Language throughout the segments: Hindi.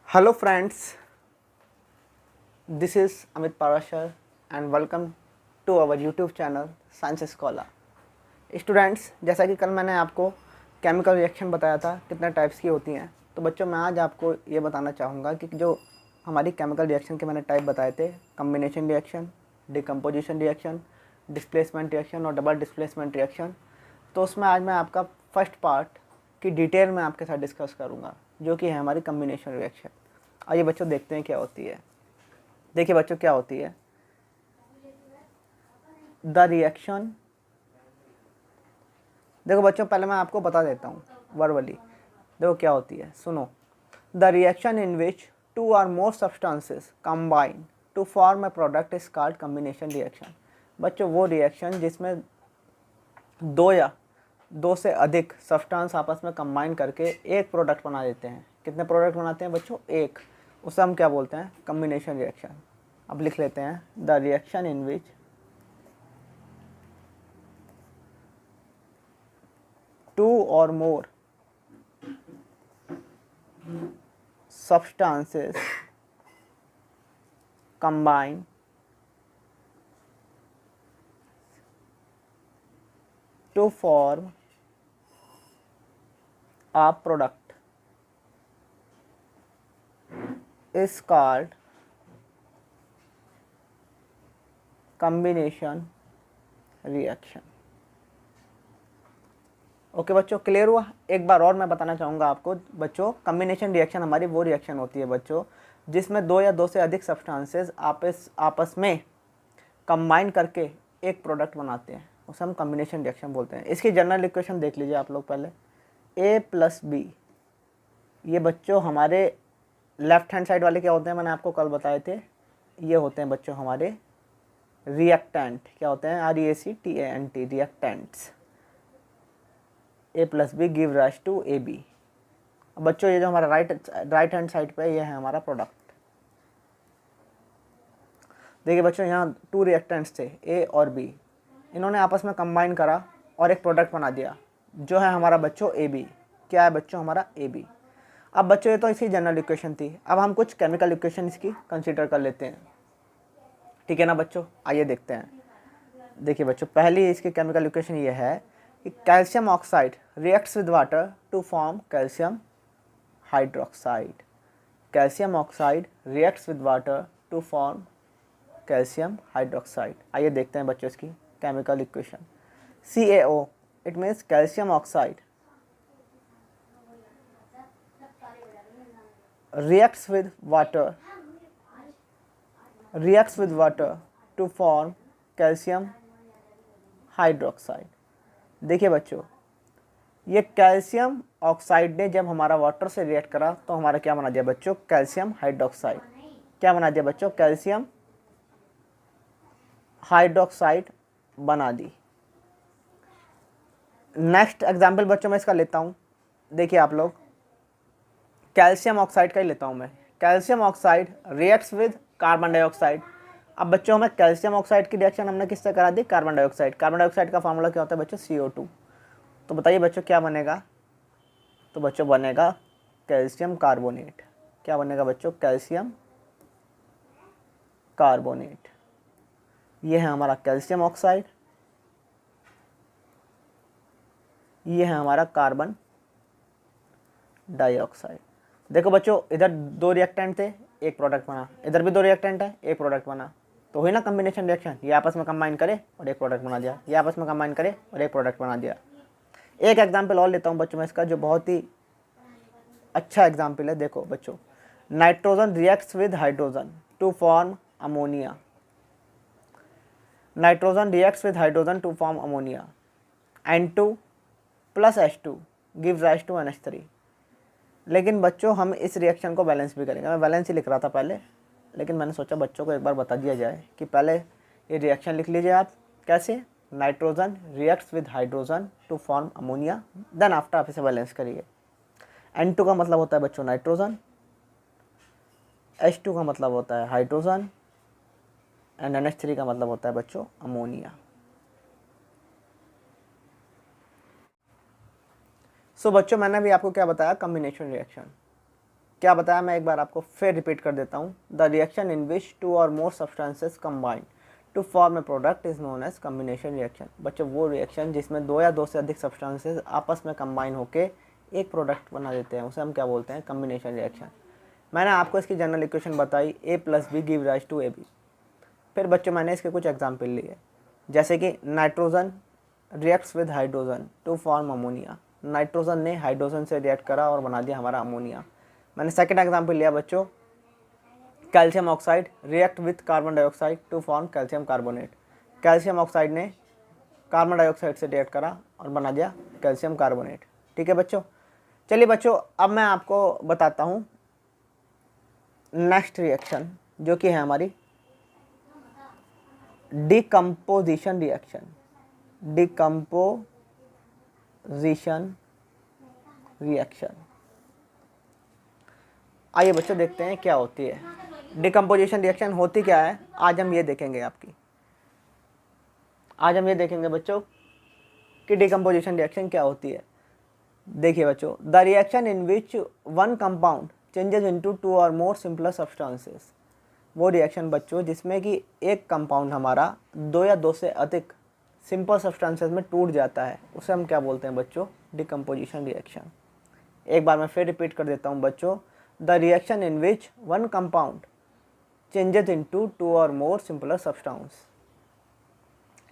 Hello friends, this is Amit Parashar and welcome to our YouTube channel Science Scholar. Students, जैसा कि कल मैंने आपको केमिकल रिएक्शन बताया था कितने टाइप्स की होती हैं, तो बच्चों मैं आज आपको ये बताना चाहूँगा कि जो हमारी केमिकल रिएक्शन के मैंने टाइप बताए थे, combination reaction, decomposition reaction, displacement reaction और डबल डिस्प्लेसमेंट रिएक्शन, तो उसमें आज मैं आपका फर्स्ट पार्ट की डिटेल में आपके साथ डिस्कस करूँगा, जो कि है हमारी कम्बिनेशन रिएक्शन। आइए बच्चों देखते हैं क्या होती है। देखिए बच्चों क्या होती है, द रिएक्शन। देखो बच्चों पहले मैं आपको बता देता हूँ वर्बली, देखो क्या होती है, सुनो। The reaction in which two और more substances combine to form a product is called combination reaction. बच्चों वो रिएक्शन जिसमें दो या दो से अधिक सब्सटेंस आपस में कंबाइन करके एक प्रोडक्ट बना देते हैं। कितने प्रोडक्ट बनाते हैं बच्चों? एक। उसे हम क्या बोलते हैं? Combination reaction. अब लिख लेते हैं, the reaction in which two और more substances combine to form a product is called combination reaction। Okay बच्चों, क्लियर हुआ? एक बार और मैं बताना चाहूँगा आपको बच्चों, कम्बिनेशन रिएक्शन हमारी वो रिएक्शन होती है बच्चों जिसमें दो या दो से अधिक सब्सटेंसेस आपस में कंबाइन करके एक प्रोडक्ट बनाते हैं, उसे हम कम्बिनेशन रिएक्शन बोलते हैं। इसकी जनरल इक्वेशन देख लीजिए आप लोग पहले, A + B। ये बच्चों हमारे लेफ्ट हैंड साइड वाले क्या होते हैं, मैंने आपको कल बताए थे, ये होते हैं बच्चों हमारे रिएक्टेंट। क्या होते हैं? REACTANT, reactants. A + B give rise to AB। अब बच्चों ये जो हमारा राइट हैंड साइड पे ये है हमारा प्रोडक्ट। देखिए बच्चों यहाँ टू रिएक्टेंट्स थे, A और B, इन्होंने आपस में कंबाइन करा और एक प्रोडक्ट बना दिया जो है हमारा बच्चों AB। क्या है बच्चों? हमारा AB। अब बच्चों ये तो इसकी जनरल इक्वेशन थी, अब हम कुछ केमिकल इक्वेशन इसकी कंसीडर कर लेते हैं, ठीक है ना बच्चों? आइए देखते हैं। देखिए बच्चों पहली इसकी केमिकल इक्वेशन ये है कि calcium oxide reacts with water to form calcium hydroxide. Calcium oxide reacts with water to form calcium hydroxide. आइए देखते हैं बच्चों इसकी chemical equation. CaO it means calcium oxide reacts with water to form calcium hydroxide. देखिए बच्चों ये कैल्शियम ऑक्साइड ने जब हमारा वाटर से रिएक्ट करा तो हमारा क्या बना दिया बच्चों? Calcium hydroxide. क्या बना दिया बच्चों? कैल्शियम हाइड्रोक्साइड बना दी। नेक्स्ट एग्जाम्पल बच्चों मैं इसका लेता हूँ। देखिए आप लोग, कैल्शियम ऑक्साइड का ही लेता हूँ मैं। Calcium oxide reacts with carbon dioxide. अब बच्चों हमें कैल्शियम ऑक्साइड की रिएक्शन हमने किससे करा दी? Carbon dioxide. कार्बन डाइऑक्साइड का फार्मूला क्या होता है बच्चों? CO2। तो बताइए बच्चों क्या बनेगा? तो बच्चों बनेगा कैल्शियम कार्बोनेट। क्या बनेगा बच्चों? Calcium carbonate. ये है हमारा कैल्शियम ऑक्साइड, ये है हमारा कार्बन डाइऑक्साइड। देखो बच्चों इधर दो रिएक्टेंट थे, एक प्रोडक्ट बना, इधर भी दो रिएक्टेंट है, एक प्रोडक्ट बना, तो हुई ना कम्बिनेशन रिएक्शन। ये आपस में कंबाइन करे और एक प्रोडक्ट बना दिया, ये आपस में कंबाइन करे और एक प्रोडक्ट बना दिया। एक एग्जांपल और लेता हूँ बच्चों मैं इसका, जो बहुत ही अच्छा एग्जांपल है। देखो बच्चों, nitrogen reacts with hydrogen to form ammonia. Nitrogen reacts with hydrogen to form ammonia. N2 + H2 gives rise to NH3। लेकिन बच्चों हम इस रिएक्शन को बैलेंस भी करेंगे। मैं बैलेंस ही लिख रहा था पहले, लेकिन मैंने सोचा बच्चों को एक बार बता दिया जाए कि पहले ये रिएक्शन लिख लीजिए आप। कैसे? Nitrogen reacts with hydrogen to form ammonia, then after आप इसे बैलेंस करिए। N2 का मतलब होता है बच्चों नाइट्रोजन, H2 का मतलब होता है हाइड्रोजन, एंड NH3 का मतलब होता है बच्चों अमोनिया। सो बच्चों मैंने भी आपको क्या बताया? Combination reaction. क्या बताया, मैं एक बार आपको फिर रिपीट कर देता हूँ। द रिएक्शन इन विच 2 और more substances combine to form a product is known as combination reaction. बच्चों वो रिएक्शन जिसमें 2 या 2 से अधिक सब्सटेंसेस आपस में कंबाइन होकर एक प्रोडक्ट बना देते हैं, उसे हम क्या बोलते हैं, कम्बिनेशन रिएक्शन। मैंने आपको इसकी जनरल इक्वेशन बताई, A+B give rise to AB। फिर बच्चों मैंने इसके कुछ एग्जाम्पल लिए, जैसे कि nitrogen reacts with hydrogen to form ammonia. Nitrogen ने हाइड्रोजन से रिएक्ट करा और बना दिया हमारा अमोनिया। मैंने सेकंड एग्जांपल लिया बच्चों, calcium oxide react with carbon dioxide to form calcium carbonate. Calcium oxide ने कार्बन डाइऑक्साइड से रिएक्ट करा और बना दिया कैल्शियम कार्बोनेट। ठीक है बच्चों। चलिए बच्चों, अब मैं आपको बताता हूँ नेक्स्ट रिएक्शन, जो कि है हमारी डिकम्पोजिशन रिएक्शन। डिकम्पोजिशन रिएक्शन, आइए बच्चों देखते हैं क्या होती है डिकम्पोजिशन रिएक्शन। होती क्या है, आज हम ये देखेंगे आज हम ये देखेंगे बच्चों कि डिकम्पोजिशन रिएक्शन क्या होती है। देखिए बच्चों, the reaction in which one compound changes into 2 और मोर सिंपलर सब्सटेंसेस। वो रिएक्शन बच्चों जिसमें कि एक कंपाउंड हमारा 2 या 2 से अधिक सिंपल सब्सटेंसेस में टूट जाता है, उसे हम क्या बोलते हैं बच्चों, डिकम्पोजिशन रिएक्शन। एक बार मैं फिर रिपीट कर देता हूँ बच्चों, the reaction in which one compound changes into 2 और मोर सिंपलर सब्सटेंस।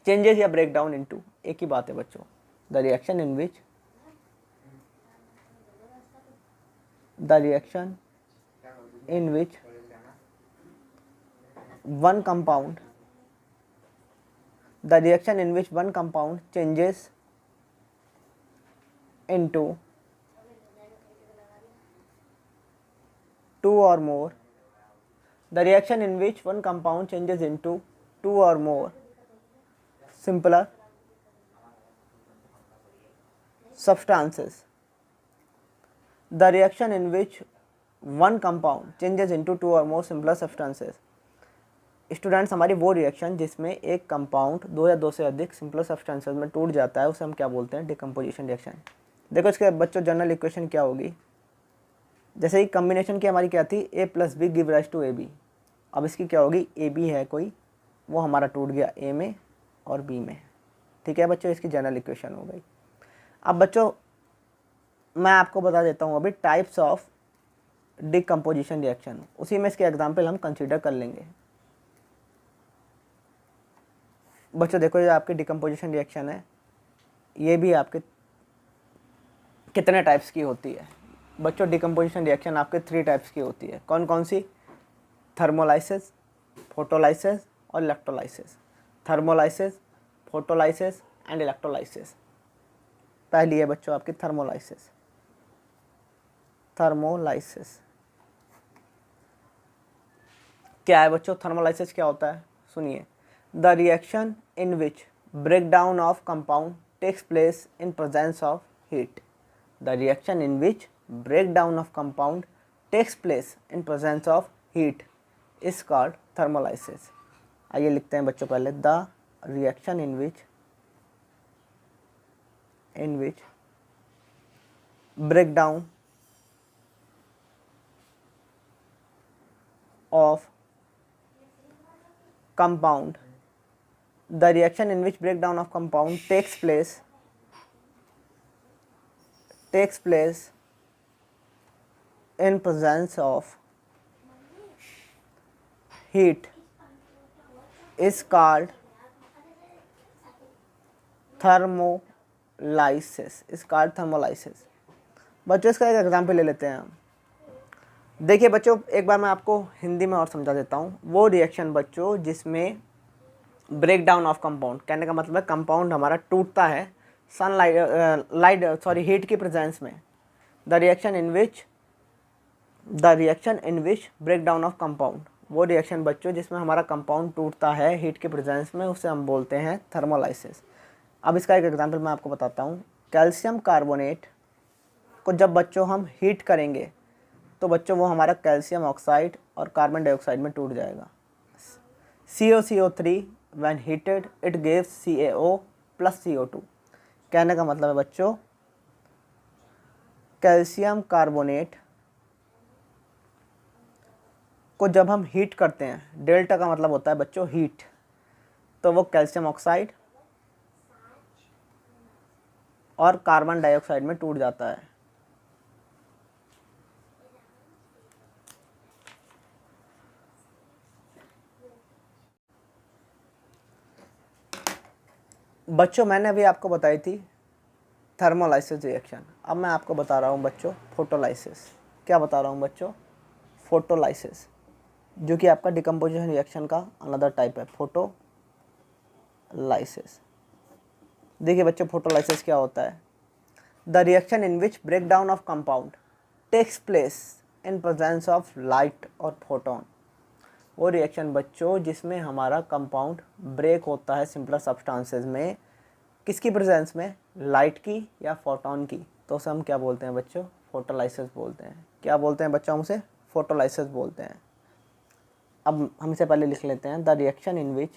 चेंजेस या ब्रेक डाउन इनटू एक ही बात है बच्चों। The reaction in which one compound the reaction in which one compound changes into 2 or more the reaction in which one compound changes into 2 or more simpler substances. The reaction in which one compound changes into 2 or more simpler substances. Students, हमारी वो रिएक्शन जिसमें एक कंपाउंड 2 या 2 से अधिक सिंपलर सब्सटेंसेस में टूट जाता है, उसे हम क्या बोलते हैं, डिकम्पोजिशन रिएक्शन। देखो इसके बच्चों जनरल इक्वेशन क्या होगी। जैसे ही कम्बिनेशन की हमारी क्या थी, A+B give rise to AB। अब इसकी क्या होगी, AB है कोई, वो हमारा टूट गया A में और B में। ठीक है बच्चों, इसकी जनरल इक्वेशन हो गई। अब बच्चों मैं आपको बता देता हूँ अभी टाइप्स ऑफ डिकम्पोजिशन रिएक्शन, उसी में इसके एग्जाम्पल हम कंसीडर कर लेंगे। बच्चों देखो, ये आपकी डिकम्पोजिशन रिएक्शन है, ये भी आपके कितने टाइप्स की होती है बच्चों। डिकम्पोजिशन रिएक्शन आपके 3 टाइप्स की होती है। कौन कौन सी, थर्मोलाइसिस, फोटोलाइसिस और electrolysis. Thermolysis, photolysis and electrolysis. पहली है बच्चों आपकी थर्मोलाइसिस। थर्मोलाइसिस क्या है बच्चों, थर्मोलाइसिस क्या होता है, सुनिए। The reaction in which breakdown of compound takes place in presence of heat. The reaction in which breakdown of compound takes place in presence of heat is called thermolysis. आइए लिखते हैं बच्चों पहले, the reaction in which breakdown of compound, the reaction in which breakdown of compound takes place in presence of heat is called thermolysis. बच्चों इसका एक एग्जाम्पल ले लेते हैं हम। देखिए बच्चों, एक बार मैं आपको हिंदी में और समझा देता हूँ। वो रिएक्शन बच्चों जिसमें ब्रेक डाउन ऑफ कंपाउंड, कहने का मतलब है कंपाउंड हमारा टूटता है हीट की प्रेजेंस में। The reaction in which break down of compound, वो रिएक्शन बच्चों जिसमें हमारा कंपाउंड टूटता है हीट की प्रेजेंस में, उसे हम बोलते हैं थर्मोलाइसिस। अब इसका एक एग्जांपल मैं आपको बताता हूँ। कैल्शियम कार्बोनेट को जब बच्चों हम हीट करेंगे तो बच्चों वो हमारा कैल्शियम ऑक्साइड और कार्बन डाइऑक्साइड में टूट जाएगा। COCO3 when heated it gives CaO plus CO2। कहने का मतलब है बच्चों कैल्शियम कार्बोनेट को जब हम हीट करते हैं, डेल्टा का मतलब होता है बच्चों हीट, तो वो कैल्शियम ऑक्साइड और कार्बन डाइऑक्साइड में टूट जाता है। बच्चों मैंने अभी आपको बताई थी थर्मोलाइसिस रिएक्शन, अब मैं आपको बता रहा हूँ बच्चों फोटोलाइसिस। क्या बता रहा हूँ बच्चों? फोटोलाइसिस, जो कि आपका डिकम्पोजिशन रिएक्शन का अनदर टाइप है, फोटोलाइसिस। देखिए बच्चों फोटोलाइसिस क्या होता है? The reaction in which break down of compound takes place in presence of light और फोटोन। वो रिएक्शन बच्चों जिसमें हमारा कंपाउंड ब्रेक होता है सिंपलर सब्सटेंसेस में, किसकी प्रेजेंस में? लाइट की या फोटोन की, तो उसे हम क्या बोलते हैं बच्चों? फोटोलाइसिस बोलते हैं। क्या बोलते हैं बच्चों? हम उसे फोटोलाइसिस बोलते हैं। अब हम इसे पहले लिख लेते हैं, the reaction in which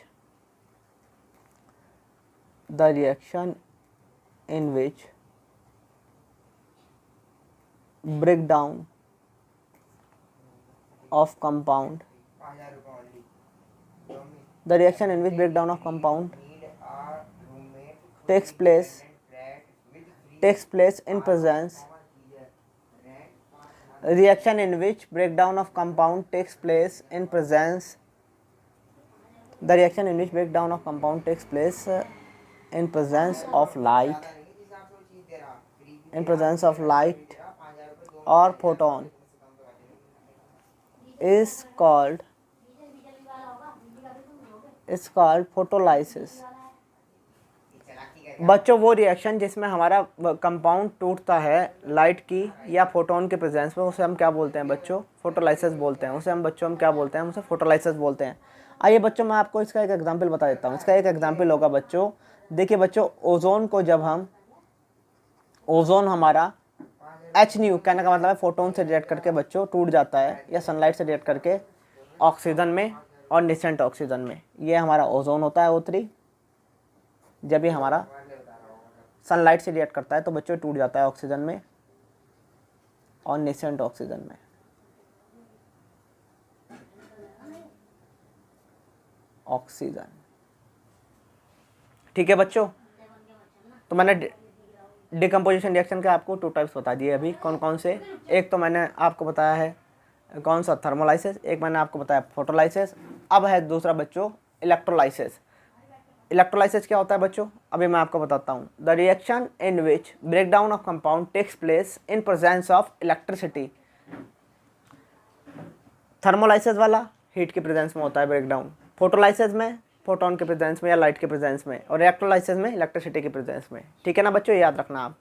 breakdown of compound the reaction in which breakdown of compound takes place in presence reaction in which breakdown of compound takes place in presence the reaction in which breakdown of compound takes place in presence of light or photon is called photolysis. बच्चों वो रिएक्शन जिसमें हमारा कंपाउंड टूटता है लाइट की या फोटोन के प्रेजेंस में, उसे हम क्या बोलते हैं बच्चों? फोटोलाइसिस बोलते हैं। उसे हम बच्चों हम क्या बोलते हैं? उसे फोटोलाइसिस बोलते हैं। आइए बच्चों मैं आपको इसका एक एग्जांपल बता देता हूँ। इसका एक एग्जांपल होगा बच्चों, देखिए बच्चों ओजोन को जब हम, ओजोन हमारा एच न्यू कहने का मतलब है फोटोन से रिएक्ट करके बच्चों टूट जाता है, या सनलाइट से रिएक्ट करके ऑक्सीजन में और निसेंट ऑक्सीजन में। ये हमारा ओजोन होता है O3। जब ये हमारा सनलाइट से रिएक्ट करता है तो बच्चों टूट जाता है ऑक्सीजन में और निसेंट ऑक्सीजन में। ऑक्सीजन, ठीक है बच्चों। तो मैंने डिकम्पोजिशन रिएक्शन के आपको 2 टाइप्स बता दिए अभी। कौन कौन से? एक तो मैंने आपको बताया है कौन सा? थर्मोलाइसिस। एक मैंने आपको बताया फोटोलाइसिस। अब है दूसरा बच्चों इलेक्ट्रोलाइसिस। इलेक्ट्रोलाइसिस क्या होता है बच्चों? अभी मैं आपको बताता हूँ। The reaction in which breakdown of compound takes place in presence of electricity. Thermolysis वाला हीट के प्रेजेंस में होता है ब्रेकडाउन, फोटोलाइसिस में फोटोन के प्रेजेंस में या लाइट के प्रेजेंस में, और इलेक्ट्रोलाइसिस में इलेक्ट्रिसिटी के प्रेजेंस में। ठीक है ना बच्चों, याद रखना आप।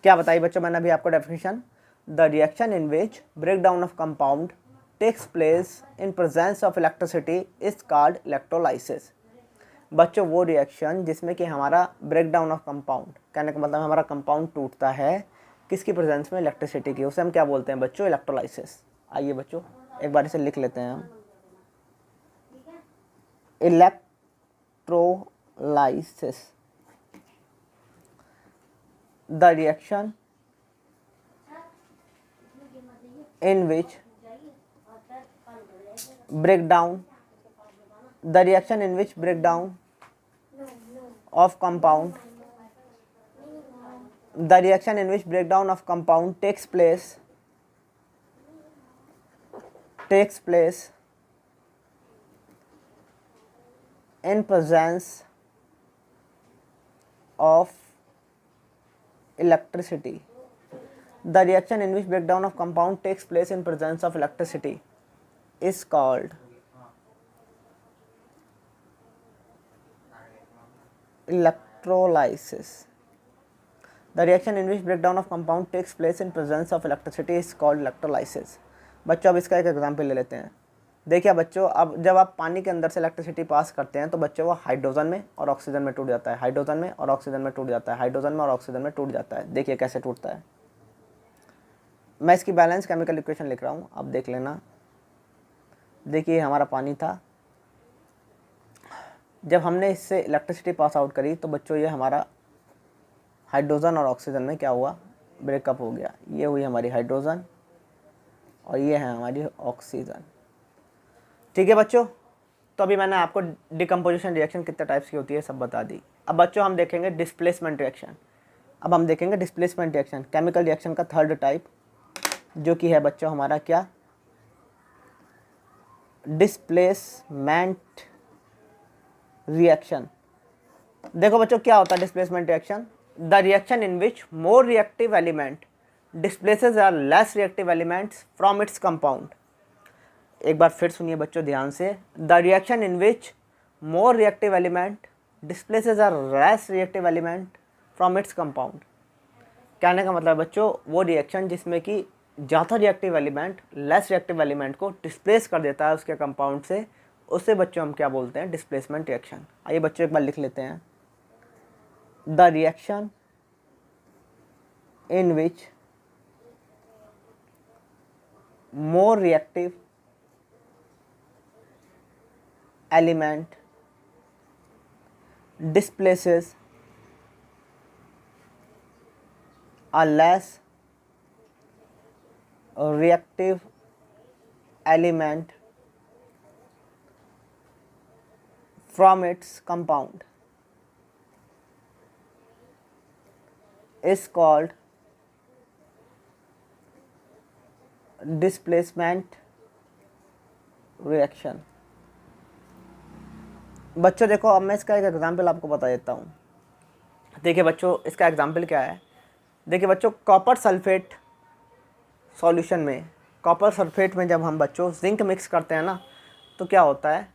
क्या बताइए बच्चों मैंने अभी आपको definition? The reaction in which breakdown of compound takes place in presence of electricity is called electrolysis. बच्चों वो रिएक्शन जिसमें कि हमारा ब्रेकडाउन ऑफ कंपाउंड कहने का मतलब हमारा कंपाउंड टूटता है किसकी प्रेजेंस में? इलेक्ट्रिसिटी की, उसे हम क्या बोलते हैं बच्चों? इलेक्ट्रोलाइसिस। आइए बच्चों एक बार इसे लिख लेते हैं हम। Electrolysis, the reaction in which breakdown of compound takes place in presence of electricity. The reaction in which breakdown of compound takes place in presence of electricity is called electrolysis. The reaction in which breakdown of compound takes place in presence of electricity is called electrolysis. बच्चों अब इसका एक एग्जाम्पल ले लेते हैं। देखिए बच्चों, अब जब आप पानी के अंदर से इलेक्ट्रिसिटी पास करते हैं तो बच्चों वो हाइड्रोजन में और ऑक्सीजन में टूट जाता है, हाइड्रोजन में और ऑक्सीजन में टूट जाता है, हाइड्रोजन में और ऑक्सीजन में टूट जाता है। देखिए कैसे टूटता है। मैं इसकी बैलेंस केमिकल इक्वेशन लिख रहा हूँ, अब देख लेना। देखिए हमारा पानी था, जब हमने इससे इलेक्ट्रिसिटी पास आउट करी तो बच्चों ये हमारा हाइड्रोजन और ऑक्सीजन में क्या हुआ? ब्रेकअप हो गया। ये हुई हमारी हाइड्रोजन और ये है हमारी ऑक्सीजन। ठीक है बच्चों, तो अभी मैंने आपको डिकम्पोजिशन रिएक्शन कितने टाइप्स की होती है सब बता दी। अब बच्चों हम देखेंगे डिस्प्लेसमेंट रिएक्शन। अब हम देखेंगे डिस्प्लेसमेंट रिएक्शन, केमिकल रिएक्शन का थर्ड टाइप, जो कि है बच्चों हमारा क्या, डिस्प्लेसमेंट रिएक्शन। देखो बच्चों क्या होता है displacement reaction, the reaction in which more reactive element displaces or less reactive elements from its compound. एक बार फिर सुनिए बच्चों ध्यान से, the reaction in which more reactive element displaces or less reactive element from its compound. कहने का मतलब बच्चों वो रिएक्शन जिसमें कि ज़्यादा reactive element less reactive element को डिस्प्लेस कर देता है उसके कंपाउंड से, उसे बच्चों हम क्या बोलते हैं, डिस्प्लेसमेंट रिएक्शन। आइए बच्चों एक बार लिख लेते हैं, the reaction in which more reactive element displaces a less reactive element from its compound is called displacement reaction। बच्चों देखो अब मैं इसका एक एग्जांपल आपको बता देता हूँ। देखिए बच्चों इसका एग्जांपल क्या है, देखिए बच्चों कॉपर सल्फेट सॉल्यूशन में, कॉपर सल्फेट में जब हम बच्चों जिंक मिक्स करते हैं ना, तो क्या होता है,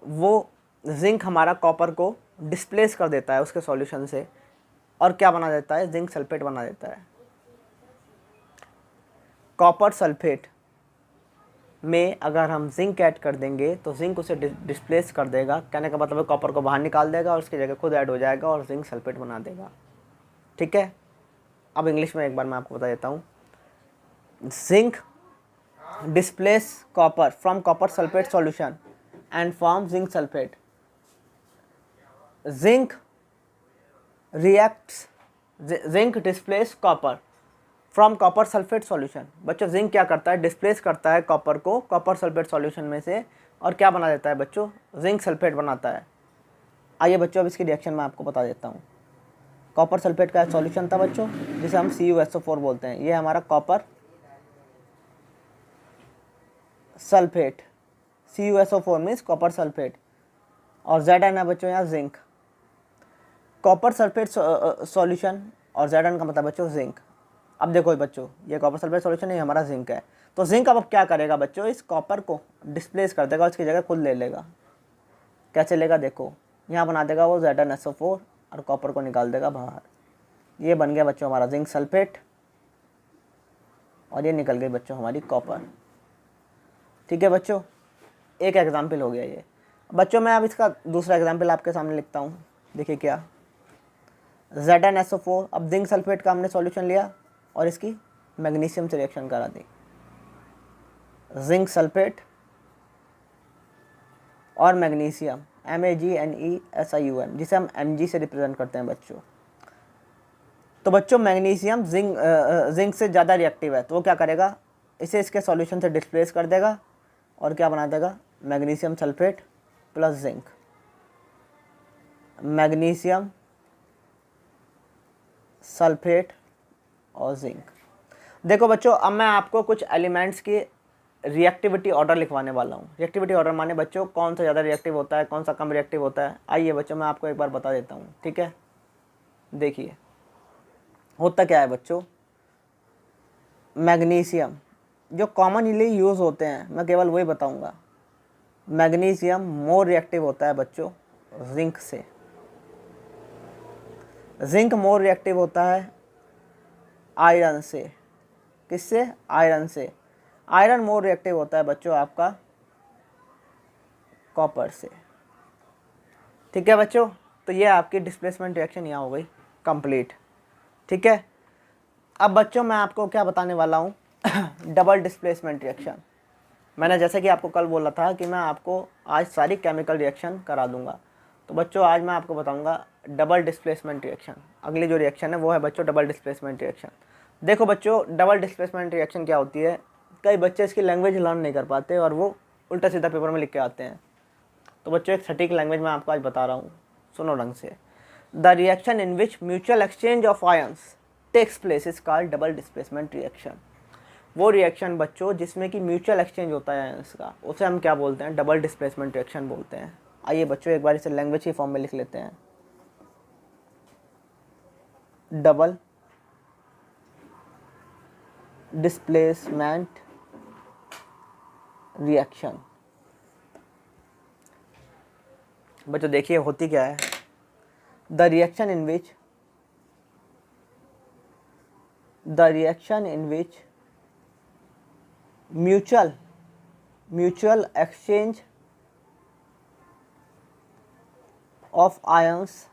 वो जिंक हमारा कॉपर को डिस्प्लेस कर देता है उसके सॉल्यूशन से, और क्या बना देता है, जिंक सल्फेट बना देता है। कॉपर सल्फेट में अगर हम जिंक ऐड कर देंगे तो जिंक उसे डिस्प्लेस कर देगा, कहने का मतलब है कॉपर को बाहर निकाल देगा और उसकी जगह खुद ऐड हो जाएगा और जिंक सल्फेट बना देगा। ठीक है, अब इंग्लिश में एक बार मैं आपको बता देता हूँ, zinc displace copper from copper sulphate solution and form zinc sulphate. Zinc reacts, zinc displace copper from copper sulphate solution. बच्चों जिंक क्या करता है, डिस्प्लेस करता है कॉपर को कॉपर सल्फेट सॉल्यूशन में से, और क्या बना देता है बच्चों, जिंक सल्फेट बनाता है। आइए बच्चों अब इसकी रिएक्शन मैं आपको बता देता हूँ। कॉपर सल्फेट का सॉल्यूशन था बच्चों जिसे हम CuSO4 बोलते हैं, ये हमारा copper sulphate, CuSO4 means copper sulphate, और Zn है बच्चों यहाँ जिंक। कॉपर सल्फेट सॉल्यूशन और Zn का मतलब बच्चों जिंक। अब देखो बच्चों ये कॉपर सल्फेट सॉल्यूशन है, हमारा जिंक है, तो जिंक अब क्या करेगा बच्चों, इस कॉपर को डिस्प्लेस कर देगा, उसकी जगह खुद ले लेगा। कैसे लेगा, देखो यहाँ बना देगा वो ZnSO4 और कॉपर को निकाल देगा बाहर। ये बन गया बच्चों हमारा जिंक सल्फेट, और ये निकल गई बच्चों हमारी कॉपर। ठीक है बच्चों, एक एग्जाम्पल हो गया ये। बच्चों मैं अब इसका दूसरा एग्जाम्पल आपके सामने लिखता हूँ। देखिए क्या, ZnSO4, अब जिंक सल्फेट का हमने सॉल्यूशन लिया और इसकी मैग्नीशियम से रिएक्शन करा दी, जिंक सल्फेट और मैग्नीशियम, MAGNESIUM, जिसे हम Mg से रिप्रेजेंट करते हैं बच्चों। तो बच्चों मैग्नीशियम जिंक से ज़्यादा रिएक्टिव है, तो वो क्या करेगा, इसे इसके सॉल्यूशन से डिस्प्लेस कर देगा और क्या बना देगा, magnesium sulphate plus zinc, magnesium sulphate और जिंक। देखो बच्चों अब मैं आपको कुछ एलिमेंट्स की रिएक्टिविटी ऑर्डर लिखवाने वाला हूँ। रिएक्टिविटी ऑर्डर माने बच्चों कौन सा ज़्यादा रिएक्टिव होता है, कौन सा कम रिएक्टिव होता है। आइए बच्चों मैं आपको एक बार बता देता हूँ। ठीक है, देखिए होता क्या है बच्चों, मैग्नीशियम जो कॉमनली यूज़ होते हैं, मैं केवल वही बताऊँगा। मैग्नीशियम मोर रिएक्टिव होता है बच्चों जिंक से, जिंक मोर रिएक्टिव होता है आयरन से। किससे, आयरन से। आयरन मोर रिएक्टिव होता है बच्चों आपका कॉपर से। ठीक है बच्चों, तो ये आपकी डिस्प्लेसमेंट रिएक्शन यहाँ हो गई कंप्लीट। ठीक है, अब बच्चों मैं आपको क्या बताने वाला हूँ, डबल डिस्प्लेसमेंट रिएक्शन। मैंने जैसे कि आपको कल बोला था कि मैं आपको आज सारी केमिकल रिएक्शन करा दूंगा, तो बच्चों आज मैं आपको बताऊंगा डबल डिस्प्लेसमेंट रिएक्शन। अगली जो रिएक्शन है वो है बच्चों डबल डिस्प्लेसमेंट रिएक्शन। देखो बच्चों डबल डिस्प्लेसमेंट रिएक्शन क्या होती है, कई बच्चे इसकी लैंग्वेज लर्न नहीं कर पाते और वो उल्टा सीधा पेपर में लिख के आते हैं। तो बच्चों एक सटीक लैंग्वेज में आपको आज बता रहा हूँ, सुनो ढंग से। The reaction in which mutual exchange of ions takes place is called double displacement reaction. वो रिएक्शन बच्चों जिसमें कि म्यूचुअल एक्सचेंज होता है आयंस का, उसे हम क्या बोलते हैं? डबल डिस्प्लेसमेंट रिएक्शन बोलते हैं। आइए बच्चों एक बार इसे लैंग्वेज की फॉर्म में लिख लेते हैं। Double displacement reaction. बच्चों देखिए होती क्या है। The reaction in which mutual exchange of ions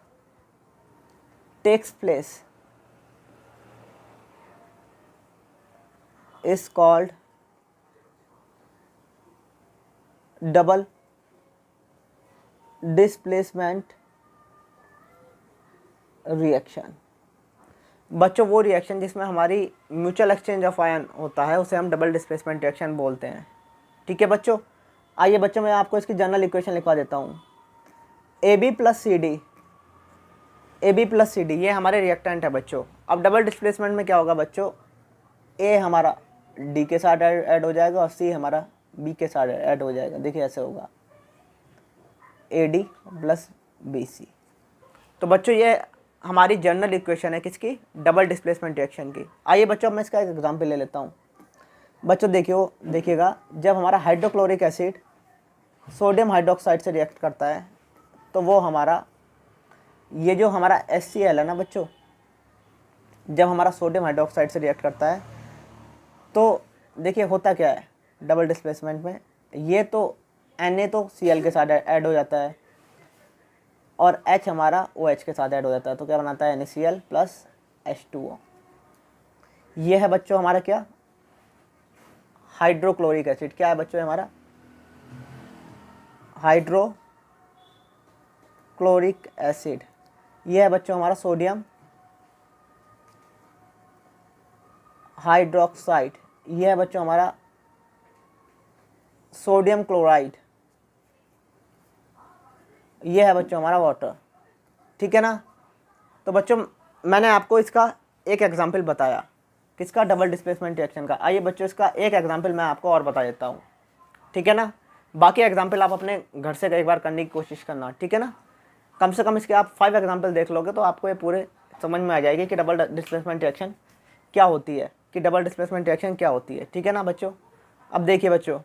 takes place is called double displacement reaction। बच्चों वो रिएक्शन जिसमें हमारी म्यूचुअल एक्सचेंज ऑफ आयन होता है उसे हम डबल डिस्प्लेसमेंट रिएक्शन बोलते हैं। ठीक है बच्चों। आइए बच्चों मैं आपको इसकी जनरल इक्वेशन लिखवा देता हूँ। AB प्लस सी डी ये हमारे रिएक्टेंट है बच्चों। अब डबल डिस्प्लेसमेंट में क्या होगा बच्चों? A हमारा D के साथ ऐड हो जाएगा और C हमारा B के साथ ऐड हो जाएगा। देखिए ऐसे होगा AD प्लस BC। तो बच्चों ये हमारी जनरल इक्वेशन है किसकी? डबल डिस्प्लेसमेंट रिएक्शन की। आइए बच्चों मैं इसका एक एग्जांपल ले लेता हूँ। बच्चों देखिएगा जब हमारा हाइड्रोक्लोरिक एसिड सोडियम हाइड्रोक्साइड से रिएक्ट करता है तो वो हमारा ये जो हमारा HCl है ना बच्चों, जब हमारा सोडियम हाइड्रोक्साइड से रिएक्ट करता है तो देखिए होता क्या है डबल डिस्प्लेसमेंट में, ये तो Na तो Cl के साथ ऐड हो जाता है और H हमारा OH के साथ ऐड हो जाता है। तो क्या बनाता है NaCl प्लस H2O। ये है बच्चों हमारा क्या? Hydrochloric acid. क्या है बच्चों हमारा? Hydrochloric acid. ये है बच्चों हमारा सोडियम हाइड्रोक्साइड। ये है बच्चों हमारा सोडियम क्लोराइड। ये है बच्चों हमारा वाटर। ठीक है ना। तो बच्चों मैंने आपको इसका एक एग्जांपल बताया किसका? डबल डिस्प्लेसमेंट रिएक्शन का। आइए बच्चों इसका एक एग्जांपल मैं आपको और बता देता हूँ। ठीक है ना। बाकी एग्जांपल आप अपने घर से एक बार करने की कोशिश करना। ठीक है ना। कम से कम इसके आप 5 एग्जांपल देख लोगे तो आपको ये पूरे समझ में आ जाएगी कि डबल डिस्प्लेसमेंट रिएक्शन क्या होती है, कि डबल डिस्प्लेसमेंट रिएक्शन क्या होती है। ठीक है ना बच्चों। अब देखिए बच्चों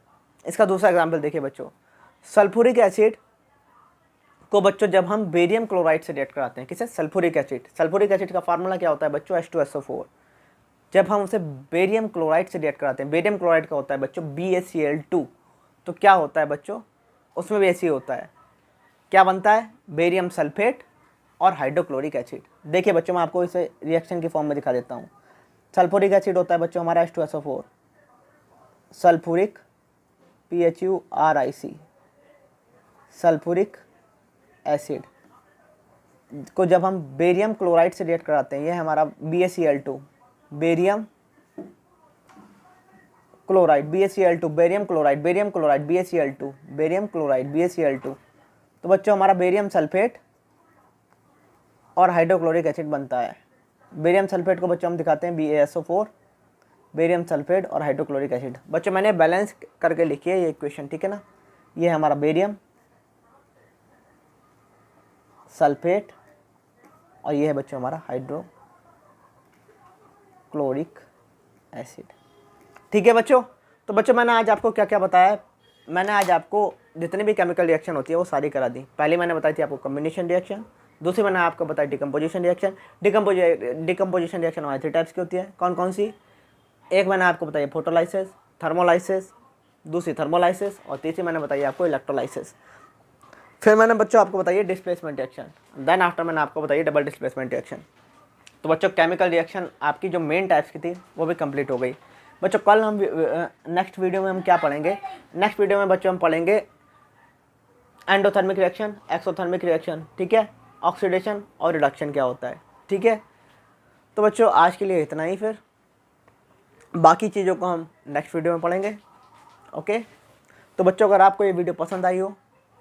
इसका दूसरा एग्जांपल देखिए बच्चों। सल्फ्यूरिक एसिड को बच्चों जब हम बेरियम क्लोराइड से रिएक्ट कराते हैं, किसे? सल्फ्यूरिक एसिड का फार्मूला क्या होता है बच्चों? H2SO4। जब हम उसे बेरियम क्लोराइड से रिएक्ट कराते हैं, बेरियम क्लोराइड का होता है बच्चों BaCl2, तो क्या होता है बच्चों? उसमें भी ऐसे ही होता है। क्या बनता है? बेरियम सल्फेट और हाइड्रोक्लोरिक एसिड। देखिए बच्चों मैं आपको इसे रिएक्शन की फॉर्म में दिखा देता हूँ। सल्फ्यूरिक एसिड होता है बच्चों हमारा H2SO4, sulphuric PHURIC, sulphuric acid को जब हम बेरियम क्लोराइड से रिएक्ट कराते हैं, ये हमारा BaCl2, barium chloride BaCl2, barium chloride BaCl2, barium chloride BaCl2। तो बच्चों हमारा बेरियम सल्फेट और हाइड्रोक्लोरिक एसिड बनता है। बेरियम सल्फेट को बच्चों हम दिखाते हैं BaSO4, बेरियम सल्फेट और हाइड्रोक्लोरिक एसिड। बच्चों मैंने बैलेंस करके लिखी है ये इक्वेशन। ठीक है ना। ये है हमारा बेरियम सल्फेट और ये है बच्चों हमारा हाइड्रोक्लोरिक एसिड। ठीक है बच्चों। तो बच्चों मैंने आज आपको क्या क्या बताया? मैंने आज आपको जितनी भी केमिकल रिएक्शन होती है वो सारी करा दी। पहले मैंने बताई थी आपको कम्बिनेशन रिएक्शन, दूसरी मैंने आपको बताई डिकम्पोजिशन रिएक्शन। डिकम्पोजिशन रिएक्शन हमारी 3 टाइप्स की होती है। कौन कौन सी? एक मैंने आपको बताई फोटोलाइसिस, थर्मोलाइसिस, दूसरी थर्मोलाइसिस और तीसरी मैंने बताई आपको इलेक्ट्रोलाइसिस। फिर मैंने बच्चों आपको बताइए डिस्प्लेसमेंट रिएक्शन, देन आफ्टर मैंने आपको बताइए डबल डिस्प्लेसमेंट रिएक्शन। तो बच्चों केमिकल रिएक्शन आपकी जो मेन टाइप्स की थी वो भी कंप्लीट हो गई। बच्चों कल हम नेक्स्ट वीडियो में हम क्या पढ़ेंगे? नेक्स्ट वीडियो में बच्चों हम पढ़ेंगे एंडोथर्मिक रिएक्शन, एक्सोथर्मिक रिएक्शन। ठीक है। ऑक्सीडेशन और रिडक्शन क्या होता है। ठीक है। तो बच्चों आज के लिए इतना ही, फिर बाकी चीज़ों को हम नेक्स्ट वीडियो में पढ़ेंगे। ओके। तो बच्चों अगर आपको ये वीडियो पसंद आई हो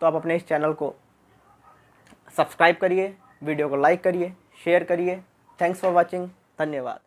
तो आप अपने इस चैनल को सब्सक्राइब करिए, वीडियो को लाइक करिए, शेयर करिए। Thanks for watching. धन्यवाद।